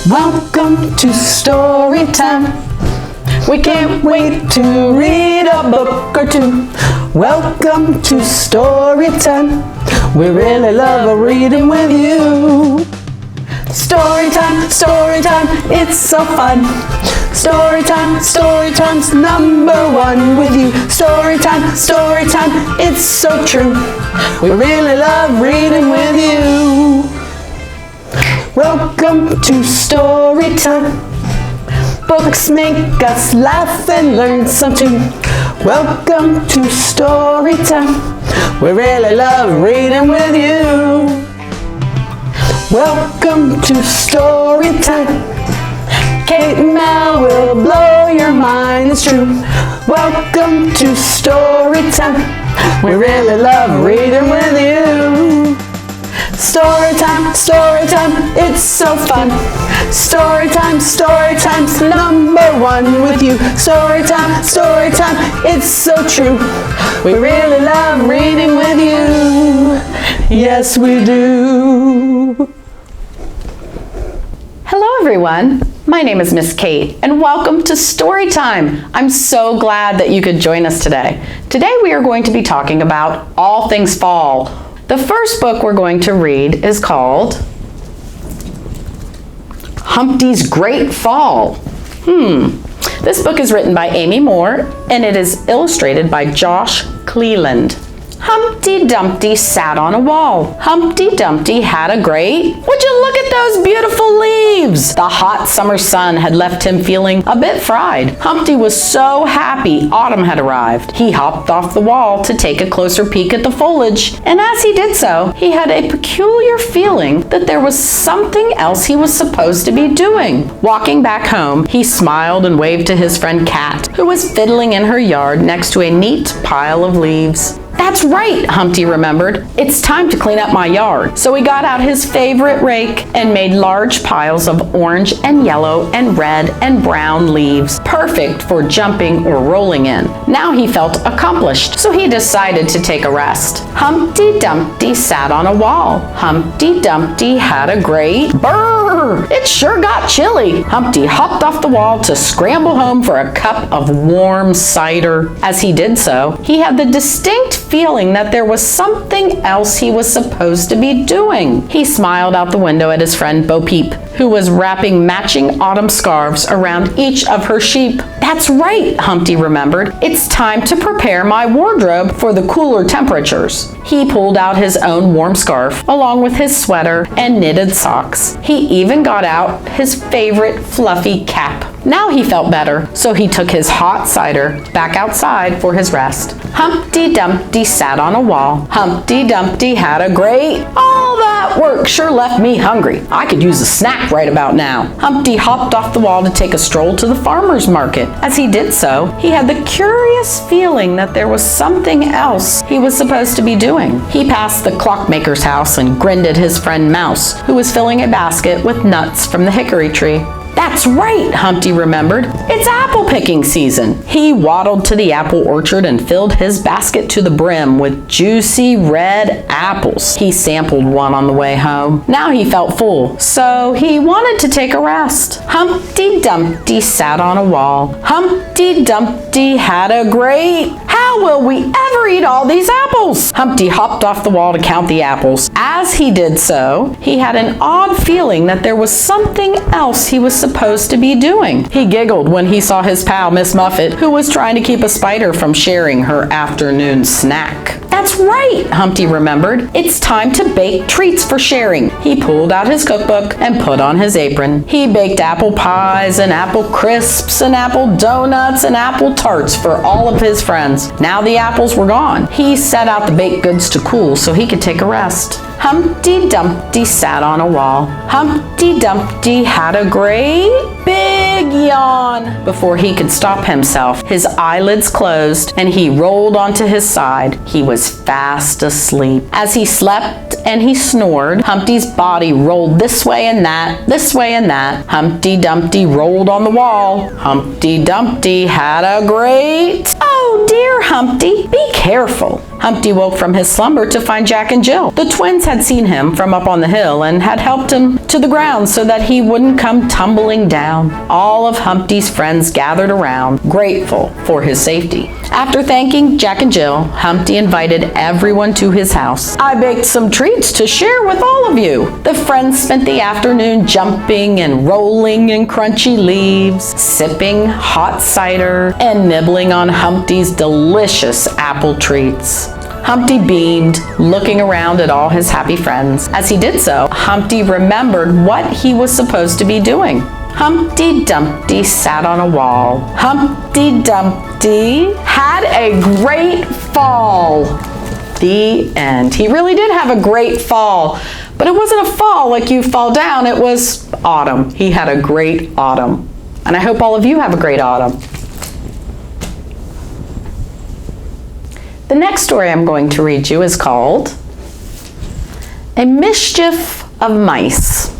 Welcome to story time. We can't wait to read a book or two. Welcome to story time. We really love reading with you. Story time, it's so fun. Story time's number one with you. Story time, it's so true. We really love reading with you. Welcome to story time. Books make us laugh and learn some too. Welcome to story time. We really love reading with you. Welcome to story time. Kate and Mel will blow your mind, it's true. Welcome to story time. We really love reading with you. Story time, it's so fun. Story time's number one with you. Story time, it's so true. We really love reading with you. Yes, we do. Hello, everyone. My name is Miss Kate, and welcome to Storytime. I'm so glad that you could join us today. Today we are going to be talking about all things fall. The first book we're going to read is called Humpty's Great Fall. This book is written by Amy Moore, and it is illustrated by Josh Cleland. Humpty Dumpty sat on a wall. Humpty Dumpty had a great... Would you look at those beautiful leaves? The hot summer sun had left him feeling a bit fried. Humpty was so happy autumn had arrived. He hopped off the wall to take a closer peek at the foliage, and as he did so, he had a peculiar feeling that there was something else he was supposed to be doing. Walking back home, he smiled and waved to his friend Cat, who was fiddling in her yard next to a neat pile of leaves. That's right, Humpty remembered. It's time to clean up my yard. So he got out his favorite rake and made large piles of orange and yellow and red and brown leaves, perfect for jumping or rolling in. Now he felt accomplished, so he decided to take a rest. Humpty Dumpty sat on a wall. Humpty Dumpty had a great... Brrr! It sure got chilly. Humpty hopped off the wall to scramble home for a cup of warm cider. As he did so, he had the distinct feeling that there was something else he was supposed to be doing. He smiled out the window at his friend Bo Peep, who was wrapping matching autumn scarves around each of her sheep. That's right, Humpty remembered. It's time to prepare my wardrobe for the cooler temperatures. He pulled out his own warm scarf, along with his sweater and knitted socks. He even got out his favorite fluffy cap. Now he felt better, so he took his hot cider back outside for his rest. Humpty Dumpty sat on a wall. Humpty Dumpty had a great... All that work sure left me hungry. I could use a snack right about now. Humpty hopped off the wall to take a stroll to the farmer's market. As he did so, he had the curious feeling that there was something else he was supposed to be doing. He passed the clockmaker's house and grinned at his friend Mouse, who was filling a basket with nuts from the hickory tree. That's right, Humpty remembered. It's apple picking season. He waddled to the apple orchard and filled his basket to the brim with juicy red apples. He sampled one on the way home. Now he felt full, so he wanted to take a rest. Humpty Dumpty sat on a wall. Humpty Dumpty had a great... How will we ever eat all these apples? Humpty hopped off the wall to count the apples. As he did so, he had an odd feeling that there was something else he was supposed to be doing. He giggled when he saw his pal Miss Muffet, who was trying to keep a spider from sharing her afternoon snack. That's right, Humpty remembered. It's time to bake treats for sharing. He pulled out his cookbook and put on his apron. He baked apple pies and apple crisps and apple donuts and apple tarts for all of his friends. Now the apples were gone. He set out the baked goods to cool so he could take a rest. Humpty Dumpty sat on a wall. Humpty Dumpty had a great big yawn. Before he could stop himself, his eyelids closed and he rolled onto his side. He was fast asleep. As he slept and he snored, Humpty's body rolled this way and that, this way and that. Humpty Dumpty rolled on the wall. Humpty Dumpty had a great... Oh dear, Humpty, be careful. Humpty woke from his slumber to find Jack and Jill. The twins had seen him from up on the hill and had helped him to the ground so that he wouldn't come tumbling down. All of Humpty's friends gathered around, grateful for his safety. After thanking Jack and Jill, Humpty invited everyone to his house. "I baked some treats to share with all of you." The friends spent the afternoon jumping and rolling in crunchy leaves, sipping hot cider, and nibbling on Humpty's delicious apple treats. Humpty beamed, looking around at all his happy friends. As he did so, Humpty remembered what he was supposed to be doing. Humpty Dumpty sat on a wall. Humpty Dumpty had a great fall. The end. He really did have a great fall, but it wasn't a fall like you fall down. It was autumn. He had a great autumn. And I hope all of you have a great autumn. The next story I'm going to read you is called A Mischief of Mice.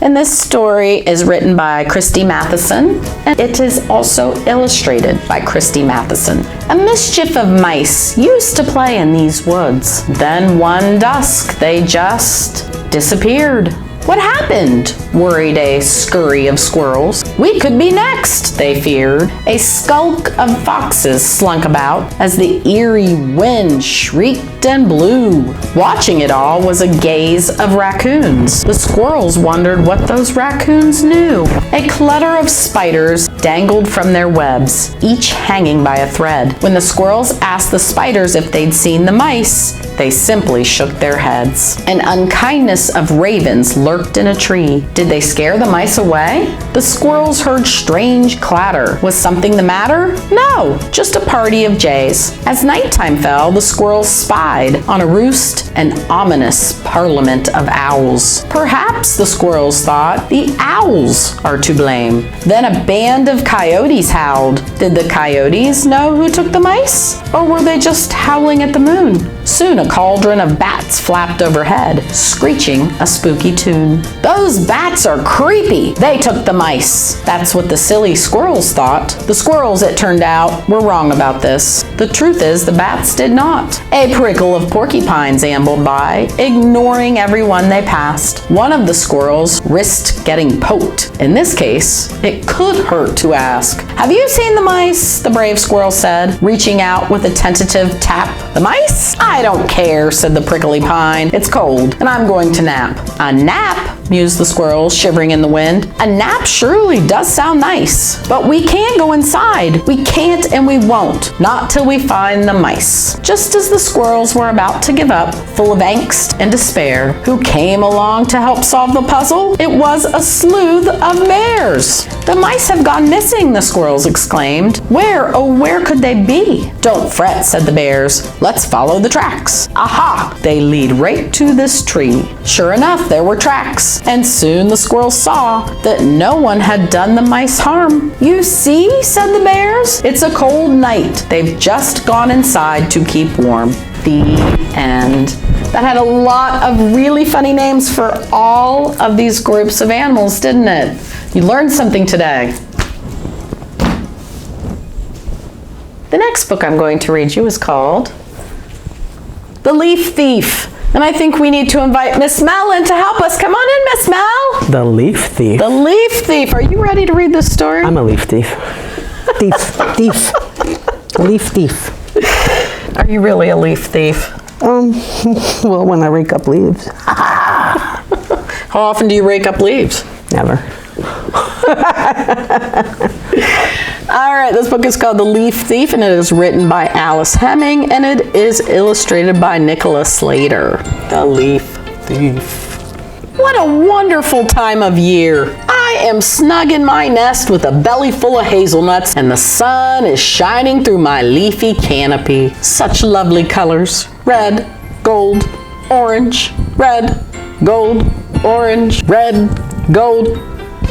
And this story is written by Christy Matheson, and it is also illustrated by Christy Matheson. A mischief of mice used to play in these woods. Then one dusk they just disappeared. What happened? Worried a scurry of squirrels. We could be next, they feared. A skulk of foxes slunk about as the eerie wind shrieked and blew. Watching it all was a gaze of raccoons. The squirrels wondered what those raccoons knew. A clutter of spiders dangled from their webs, each hanging by a thread. When the squirrels asked the spiders if they'd seen the mice, they simply shook their heads. An unkindness of ravens lurked in a tree. Did they scare the mice away? The squirrels heard strange clatter. Was something the matter? No, just a party of jays. As nighttime fell, the squirrels spied on a roost an ominous parliament of owls. Perhaps, the squirrels thought, the owls are to blame. Then a band of coyotes howled. Did the coyotes know who took the mice? Or were they just howling at the moon? Soon a cauldron of bats flapped overhead, screeching a spooky tune. Those bats are creepy. They took the mice. That's what the silly squirrels thought. The squirrels, it turned out, were wrong about this. The truth is the bats did not. A prickle of porcupines ambled by, ignoring everyone they passed. One of the squirrels risked getting poked. In this case, it could hurt to ask. Have you seen the mice? The brave squirrel said, reaching out with a tentative tap. The mice? I don't care, said the prickly pine. It's cold, and I'm going to nap. A nap? Mused the squirrel, shivering in the wind. A nap surely does sound nice, but we can't go inside. We can't and we won't, not till we find the mice. Just as the squirrels were about to give up, full of angst and despair, who came along to help solve the puzzle? It was a sleuth of bears. The mice have gone missing, the squirrels exclaimed. Where, oh where could they be? Don't fret, said the bears. Let's follow the tracks. Aha! They lead right to this tree. Sure enough, there were tracks. And soon the squirrels saw that no one had done the mice harm. You see, said the bears, it's a cold night. They've just gone inside to keep warm. The end. That had a lot of really funny names for all of these groups of animals, didn't it? You learned something today. The next book I'm going to read you is called The Leaf Thief. And I think we need to invite Miss Mel in to help us. Come on in, Miss Mel. The Leaf Thief. The Leaf Thief. Are you ready to read this story? I'm a leaf thief. Thief. Leaf thief. Are you really a leaf thief? Well, when I rake up leaves. How often do you rake up leaves? Never. All right, this book is called The Leaf Thief, and it is written by Alice Heming, and it is illustrated by Nicholas Slater. The Leaf Thief. What a wonderful time of year. I am snug in my nest with a belly full of hazelnuts, and the sun is shining through my leafy canopy. Such lovely colors. Red, gold, orange, red, gold, orange, red, gold.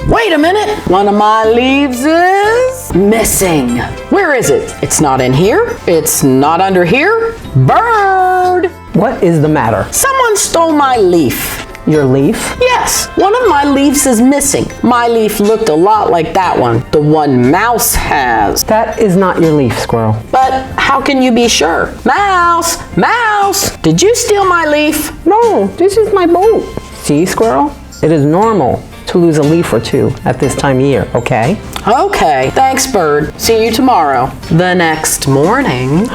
Wait a minute, one of my leaves is missing. Where is it? It's not in here. It's not under here. Bird! What is the matter? Someone stole my leaf. Your leaf? Yes, one of my leaves is missing. My leaf looked a lot like that one, the one Mouse has. That is not your leaf, Squirrel. But how can you be sure? Mouse! Mouse! Did you steal my leaf? No, this is my boat. See, Squirrel? It is normal to lose a leaf or two at this time of year, okay? Okay, thanks, Bird. See you tomorrow. The next morning.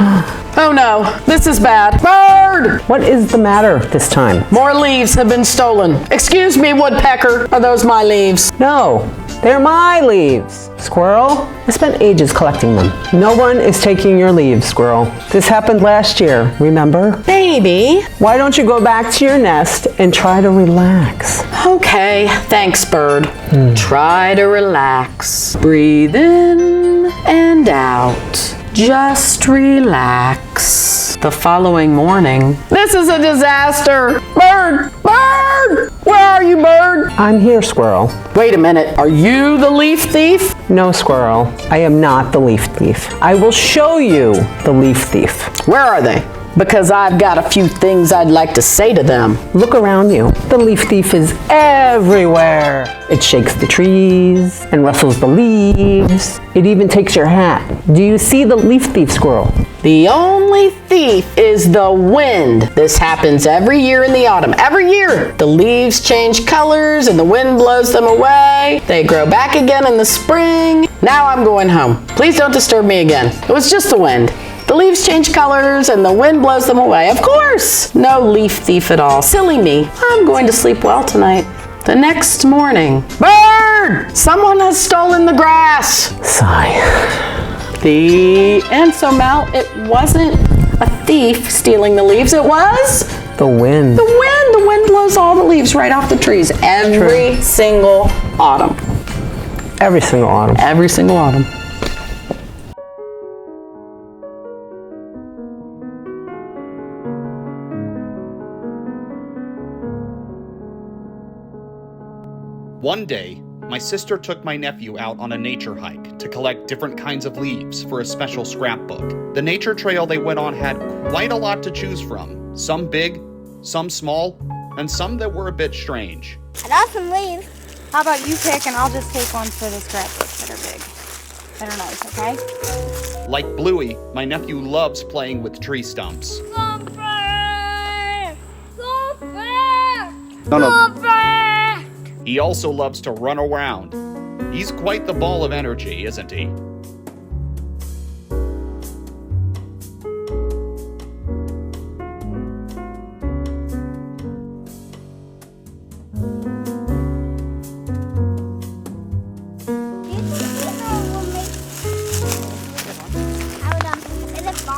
Oh no, this is bad. Bird! What is the matter this time? More leaves have been stolen. Excuse me, Woodpecker. Are those my leaves? No, they're my leaves. Squirrel, I spent ages collecting them. No one is taking your leaves, Squirrel. This happened last year, remember? Maybe. Why don't you go back to your nest and try to relax? Okay, thanks, Bird. Try to relax. Breathe in and out. Just relax. The following morning. This is a disaster! Bird! Bird! Where are you, Bird? I'm here, Squirrel. Wait a minute, are you the leaf thief? No, Squirrel, I am not the leaf thief. I will show you the leaf thief. Where are they? Because I've got a few things I'd like to say to them. Look around you. The leaf thief is everywhere. It shakes the trees and rustles the leaves. It even takes your hat. Do you see the leaf thief, Squirrel? The only thief is the wind. This happens every year in the autumn. Every year, the leaves change colors and the wind blows them away. They grow back again in the spring. Now I'm going home. Please don't disturb me again. It was just the wind. The leaves change colors and the wind blows them away. Of course, no leaf thief at all. Silly me. I'm going to sleep well tonight. The next morning. Bird! Someone has stolen the grass. Sigh. The end. So Mal, it wasn't a thief stealing the leaves. It was The wind. the wind. The wind blows all the leaves right off the trees every single autumn. Every single autumn. Every single autumn. One day, my sister took my nephew out on a nature hike to collect different kinds of leaves for a special scrapbook. The nature trail they went on had quite a lot to choose from. Some big, some small, and some that were a bit strange. I got some leaves. How about you pick and I'll just take ones for the scrapbooks that are big. That are nice, okay? Like Bluey, my nephew loves playing with tree stumps. Go back! Go back! No, no. Go back! He also loves to run around. He's quite the ball of energy, isn't he?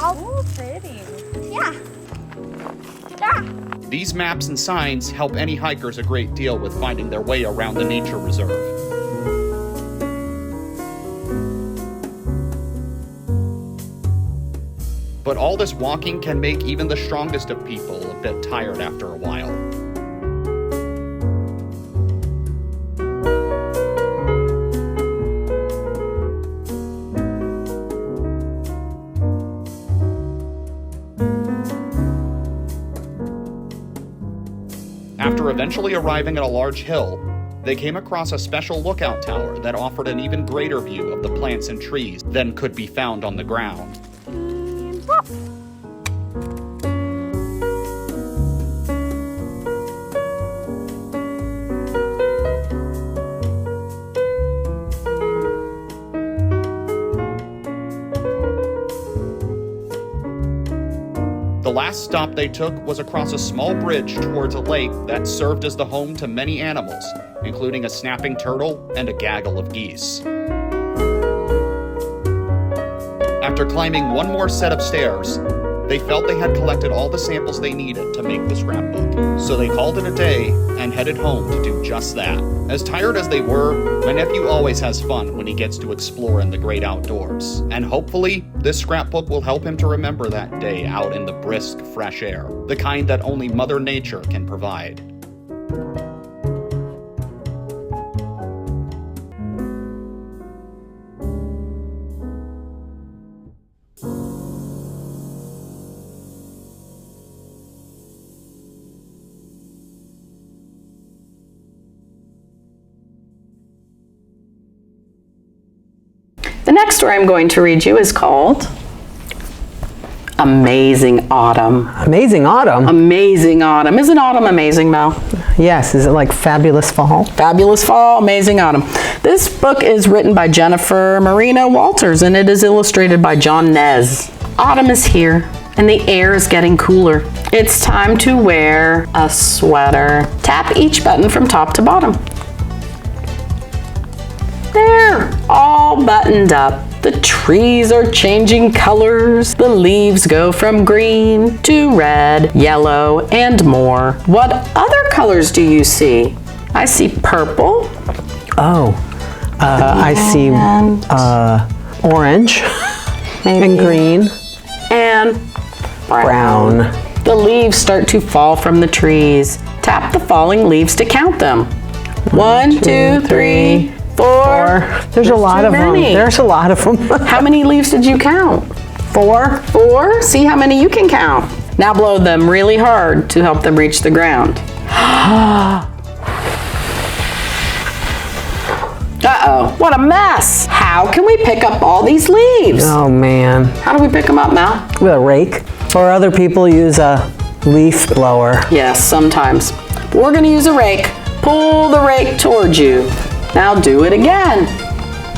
Oh, pretty. Yeah. Yeah. These maps and signs help any hikers a great deal with finding their way around the nature reserve. But all this walking can make even the strongest of people a bit tired after a while. After eventually arriving at a large hill, they came across a special lookout tower that offered an even greater view of the plants and trees than could be found on the ground. The last stop they took was across a small bridge towards a lake that served as the home to many animals, including a snapping turtle and a gaggle of geese. After climbing one more set of stairs, they felt they had collected all the samples they needed to make the scrapbook, so they called it a day and headed home to do just that. As tired as they were, my nephew always has fun when he gets to explore in the great outdoors, and hopefully, this scrapbook will help him to remember that day out in the brisk, fresh air, the kind that only Mother Nature can provide. The next story I'm going to read you is called Amazing Autumn. Amazing autumn. Amazing Autumn. Isn't autumn amazing, Mel? Yes. Is it like fabulous fall? Fabulous Fall, Amazing Autumn. This book is written by Jennifer Marino Walters and it is illustrated by John Nez. Autumn is here and the air is getting cooler. It's time to wear a sweater. Tap each button from top to bottom. There, all buttoned up. The trees are changing colors. The leaves go from green to red, yellow, and more. What other colors do you see? I see purple. Oh, I see orange and green And brown. The leaves start to fall from the trees. Tap the falling leaves to count them. 1, 2, 3, 4. There's a lot too of them. many. There's a lot of them. How many leaves did you count? 4. 4? See how many you can count. Now blow them really hard to help them reach the ground. Uh-oh, what a mess. How can we pick up all these leaves? Oh man. How do we pick them up, Mal? With a rake. Or other people use a leaf blower. Yes, sometimes. But we're gonna use a rake. Pull the rake towards you. Now do it again.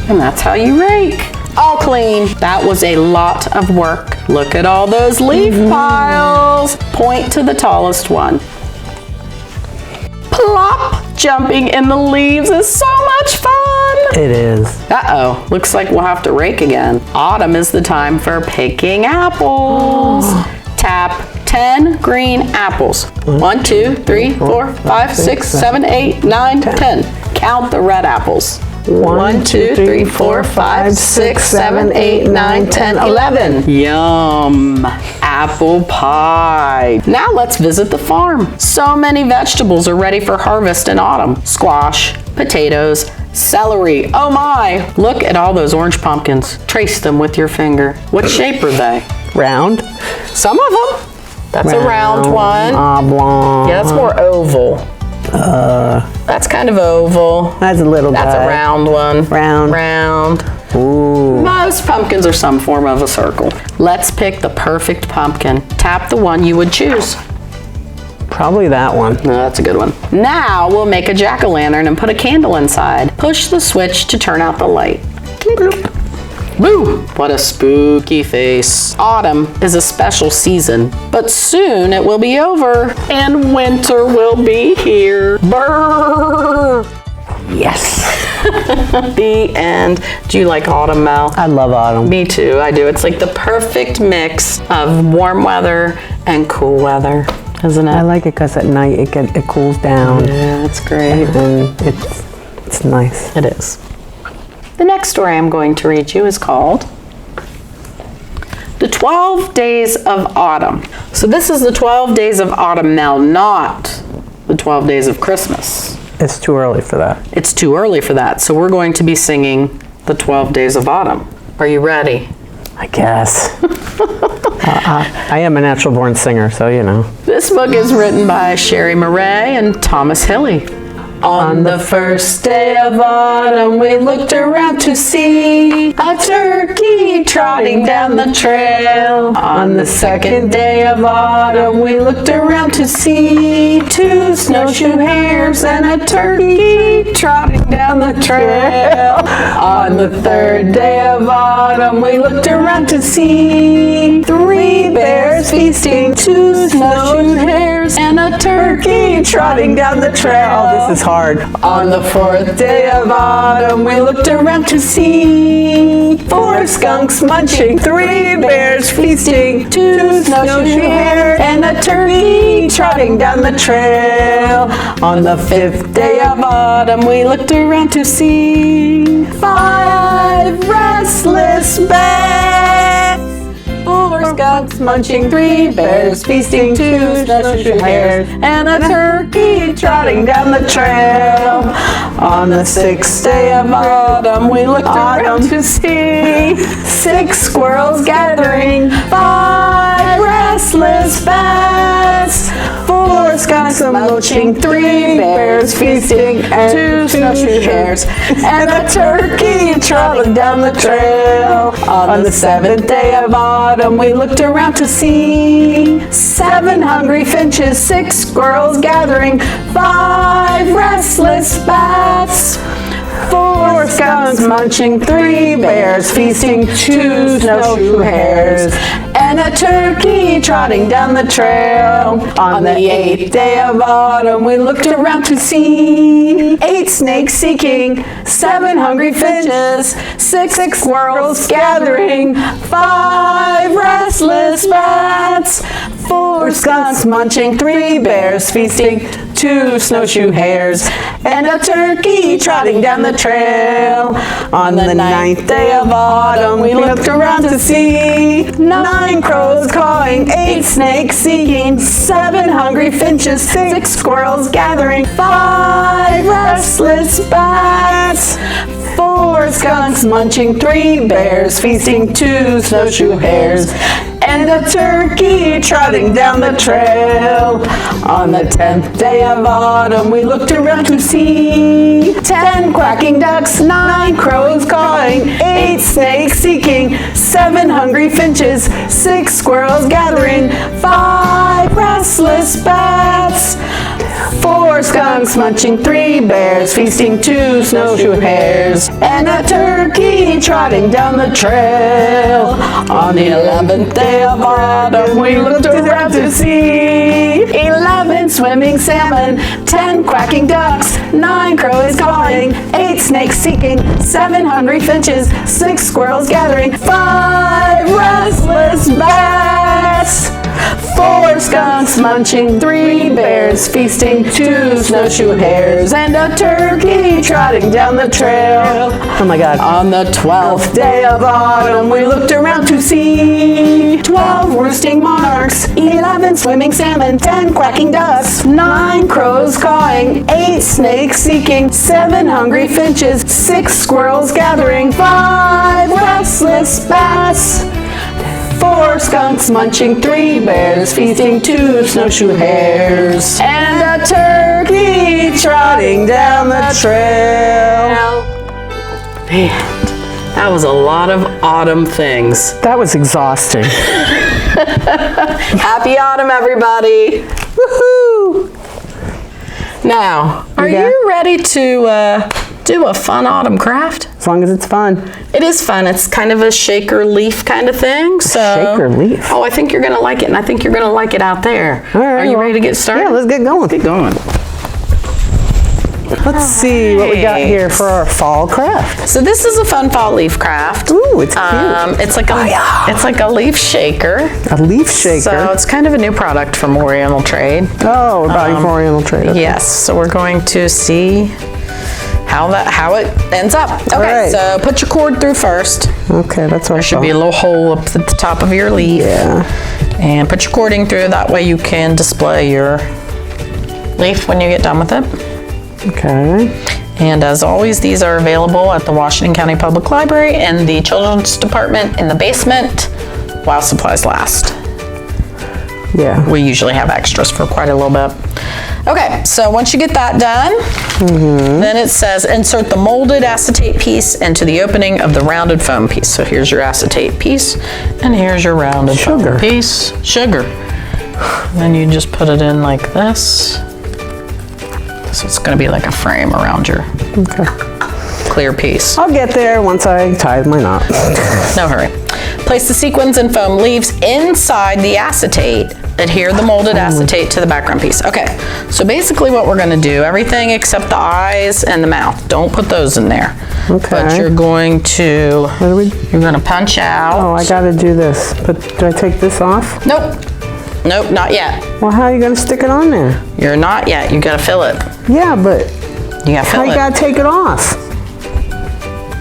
And that's how you rake. All clean. That was a lot of work. Look at all those leaf piles. Point to the tallest one. Plop! Jumping in the leaves is so much fun. It is. Uh-oh, looks like we'll have to rake again. Autumn is the time for picking apples. Tap 10 green apples. 1, 2, 3, 4, 5, 6, 7, 8, 9, 10. Count the red apples. 1, 2, 3, 4, 5, 6, 7, 8, 9, 10, 11. Yum! Apple pie. Now let's visit the farm. So many vegetables are ready for harvest in autumn. Squash, potatoes, celery. Oh my! Look at all those orange pumpkins. Trace them with your finger. What shape are they? Round. Some of them. That's a round one. Oblong. Yeah, that's more oval. That's kind of oval. That's a little That's guy. a round one. Round. Ooh. Most pumpkins are some form of a circle. Let's pick the perfect pumpkin. Tap the one you would choose. Probably that one. No, that's a good one. Now we'll make a jack-o'-lantern and put a candle inside. Push the switch to turn out the light. Bloop. Boo! What a spooky face. Autumn is a special season, but soon it will be over and winter will be here. Brrr! Yes. The end. Do you like autumn, Mel? I love autumn. Me too, I do. It's like the perfect mix of warm weather and cool weather, isn't it? I like it because at night it cools down. Yeah, it's great. And it's nice. It is. The next story I'm going to read you is called The 12 Days of Autumn. So this is the 12 Days of Autumn, Mel, not the 12 Days of Christmas. It's too early for that. It's too early for that, so we're going to be singing the 12 Days of Autumn. Are you ready? I guess. I am a natural born singer, so you know. This book is written by Sherry Murray and Thomas Hilly. On the first day of autumn, we looked around to see a turkey trotting down the trail. On the second day of autumn, we looked around to see 2 snowshoe hares and a turkey trotting down the trail. On the third day of autumn, we looked around to see 3 bears feasting, 2 snowshoe hares and a turkey trotting down the trail. Oh, this is hard. On the 4th day of autumn, we looked around to see 4 skunks munching, 3 bears feasting, 2 snowshoe hares, and a turkey trotting down the trail. On the 5th day of autumn, we looked around to see 5 restless bears, 4 skunks munching, 3 bears feasting, 2 snowshoe hares, and a turkey trotting down the trail. On the 6th day of autumn, we looked around to see 6 squirrels gathering, 5 restless bats, 4 skunks munching, 3 bears feasting, and 2 snowshoe hares, and a turkey trotting down the trail. On the 7th day of autumn, we looked around to see 7 hungry finches, 6 squirrels gathering, 5 restless bats, 4 skunks munching, 3 bears feasting, 2 snowshoe hares, and a turkey trotting down the trail. On the 8th day of autumn, we looked around to see 8 snakes seeking, 7 hungry finches, 6 squirrels gathering, 5 restless bats, 4 skunks munching, 3 bears feasting, 2 snowshoe hares, and a turkey trotting down the trail. On the 9th day of autumn, we looked around to see 9 crows cawing, 8 snakes seeking, 7 hungry finches, 6 squirrels gathering, 5 restless bats, 4 skunks munching, 3 bears feasting, 2 snowshoe hares, and a turkey trotting down the trail. On the 10th day of autumn, we looked around to see 10 quacking ducks, 9 crows cawing, 8 snakes seeking, 7 hungry finches, 6 squirrels gathering, 5 restless bats, 4 skunks munching, 3 bears feasting, 2 snowshoe hares, and a turkey trotting down the trail. On the 11th day of autumn, we looked around to see 11 swimming salmon, 10 quacking ducks, 9 crows cawing, 8 snakes seeking, 7 hungry finches, 6 squirrels gathering, 5 restless bats, 4 skunks munching, 3 bears feasting, 2 snowshoe hares, and a turkey trotting down the trail. Oh my God. On the 12th day of autumn, we looked around to see 12 roosting monarchs, 11 swimming salmon, 10 quacking ducks, 9 crows cawing, 8 snakes seeking, 7 hungry finches, 6 squirrels gathering, 5 restless bats, 4 skunks munching, 3 bears feasting, 2 snowshoe hares, and a turkey trotting down the trail. Man, that was a lot of autumn things. That was exhausting. Happy autumn, everybody. Woohoo! Now, are Yeah. you ready to do a fun autumn craft? As long as it's fun. It is fun. It's kind of a shaker leaf kind of thing. So, shaker leaf? Oh, I think you're going to like it, and I think you're going to like it out there. All right, Are you well, ready to get started? Yeah, let's get going. Get going. Let's see what we got here for our fall craft. So this is a fun fall leaf craft. Ooh, it's cute. It's like a leaf shaker. A leaf shaker. So it's kind of a new product from Oriental Trade. Oh, we're buying from Oriental Trade. Okay. Yes. So we're going to see how it ends up. Okay. right. So put your cord through first. Okay, that's what There should be a little hole up at the top of your leaf. Yeah. And put your cording through. That way you can display your leaf when you get done with it. Okay. And as always, these are available at the Washington County Public Library and the Children's Department in the basement while supplies last. Yeah. We usually have extras for quite a little bit. Okay, so once you get that done, then it says insert the molded acetate piece into the opening of the rounded foam piece. So here's your acetate piece, and here's your rounded foam piece. Sugar. Then you just put it in like this. So it's going to be like a frame around your clear piece. I'll get there once I tie my knot. No hurry. Place the sequins and foam leaves inside the acetate. Adhere the molded acetate to the background piece. Okay, so basically what we're going to do, everything except the eyes and the mouth. Don't put those in there. Okay. But you're going to, you're going to punch out. Oh, I got to do this. But do I take this off? Nope. Nope, not yet. Well, how are you going to stick it on there? You're not yet. You got to fill it. Yeah, but You got to fill how you it. got to take it off?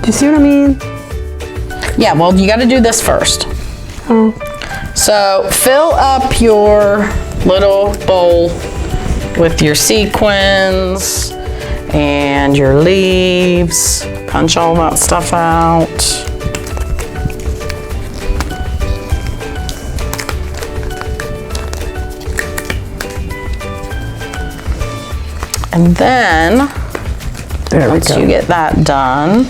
Do you see what I mean? Yeah, well, you got to do this first. Oh. So fill up your little bowl with your sequins and your leaves. Punch all that stuff out. And then, once you get that done.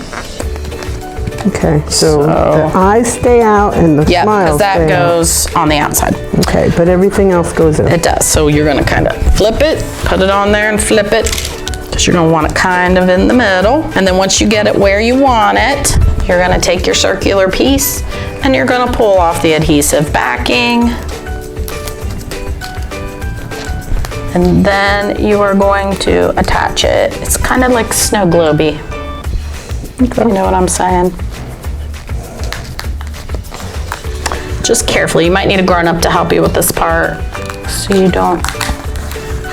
Okay, so the eyes stay out and the Yeah, smile because that stay goes on the outside. out. Okay, but everything else goes in. It does. So you're gonna kind of flip it, put it on there and flip it, because you're gonna want it kind of in the middle. And then once you get it where you want it, you're gonna take your circular piece and you're gonna pull off the adhesive backing. And then you are going to attach it. It's kind of like snow globy. Okay. You know what I'm saying? Just carefully. You might need a grown-up to help you with this part so you don't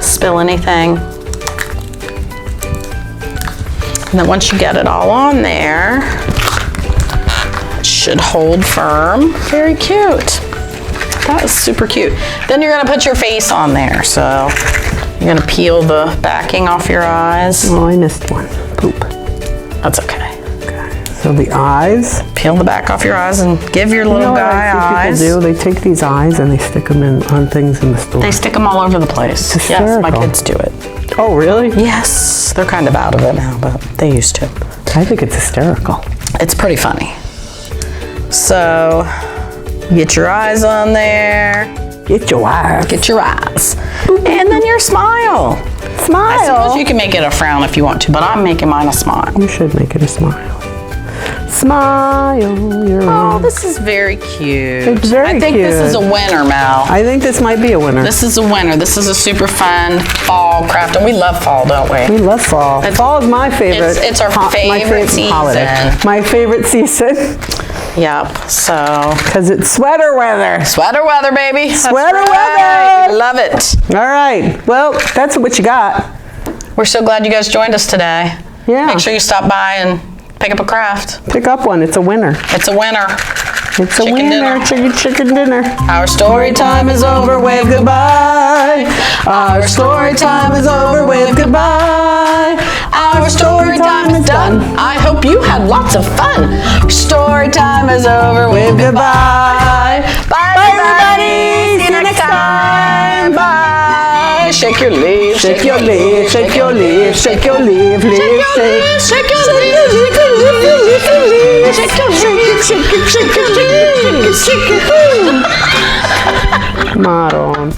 spill anything. And then once you get it all on there, it should hold firm. Very cute. That is super cute. Then you're gonna put your face on there. So you're gonna peel the backing off your eyes. Oh, I missed one. Poop. That's okay. So the eyes. Peel the back off your eyes and give your You little know what guy I eyes. see people do? They take these eyes and they stick them on things in the store. They stick them all over the place. It's Yes, my hysterical. kids do it. Oh, really? Yes, they're kind of out of it now, but they used to. I think it's hysterical. It's pretty funny. So, get your eyes on there. Get your eyes. Get your eyes. And then your smile. Smile. I suppose you can make it a frown if you want to, but I'm making mine a smile. You should make it a smile. Smile. Your Oh, eyes. this is very cute. It's very I think this is a cute. winner, Mel. I think this might be a winner. This is a winner. This is a super fun fall craft, and we love fall, don't we? We love fall. It's- Fall is my favorite. it's our my favorite season. holiday. My favorite season Yep. So because it's sweater weather. sweater weather, baby. That's Sweater right. weather. Love it. All right. Well, that's what you got. We're so glad you guys joined us today. Yeah. Make sure you stop by and pick up a craft. Pick up one. It's a winner. It's a winner. It's a Chicken winner. dinner. Chicken dinner. Our story time is over. Wave goodbye. Our story time is over. Wave goodbye. Our story time is done. I hope you had lots of fun. Story time is over. Wave goodbye. Bye, everybody. See you next time. Bye. Shake your leaves. Shake your leaf. Shake your leaf. Shake your leaf. Leaf. Shake. Shake your leaves. Shake your leaves. Shake your leaves. Shake it. Shake it. Shake it. Come on.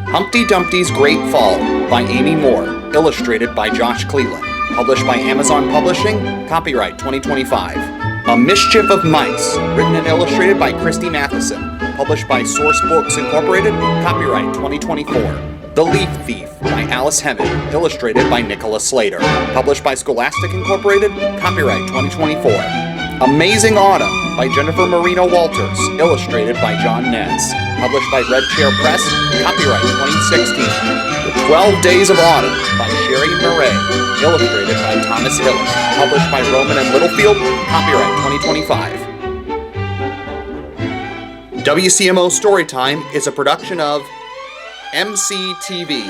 Humpty Dumpty's Great Fall by Amy Moore, illustrated by Josh Cleland, published by Amazon Publishing, copyright 2025. A Mischief of Mice, written and illustrated by Christy Matheson, published by Source Books Incorporated, copyright 2024. The Leaf Thief by Alice Hemming, illustrated by Nicholas Slater, published by Scholastic Incorporated, copyright 2024. Amazing Autumn by Jennifer Marino Walters, illustrated by John Nez, published by Red Chair Press, copyright 2016. The 12 Days of Autumn by Sherry Murray, illustrated by Thomas Hiller, published by Roman and Littlefield, copyright 2025. WCMO Storytime is a production of MCTV.